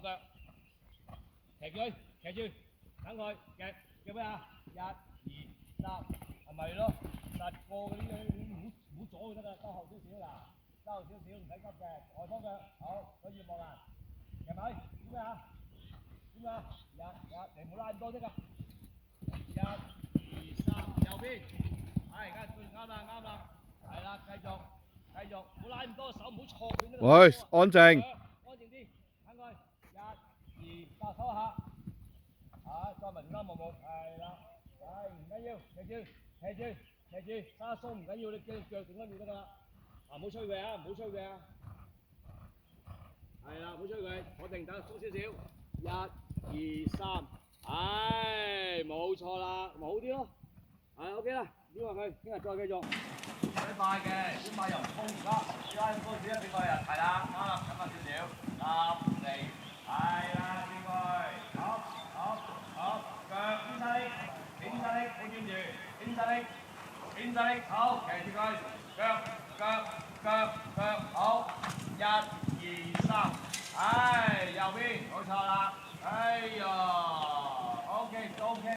腳，騎住佢，騎住，等佢夾叫咩啊？1、2、3，係咪咯？實過嗰啲唔好阻佢得㗎，收後少少嗱，收後少少唔使急嘅，外方腳好，佢越望啦，係咪？點咩啊？點啊？你唔好拉咁多啫㗎。1、2、3，右邊，係，啱啦，係啦，繼續，唔好拉咁多手，唔好錯佢呢個。喂，安靜。安靜啲，等佢1、2，收下。再埋條拉望望，係啦，唔緊要，騎住，沙鬆唔緊要，你腳頂得住得㗎啦。唔好吹佢啊，係啦，唔好吹佢，坐定，等鬆少少。1、2、3，冇錯啦，咪好啲咯。OK 啦，撩下佢，聽日再繼續。唔使快嘅，小馬又唔衝而家，拉多少一邊個人係啦，啱啦，咁啊少少，立嚟，係啦，邊個？好，腳偏身力，好專注，偏身力，好，騎住佢，腳，好，1、2、3，右邊，冇錯啦，哎呀。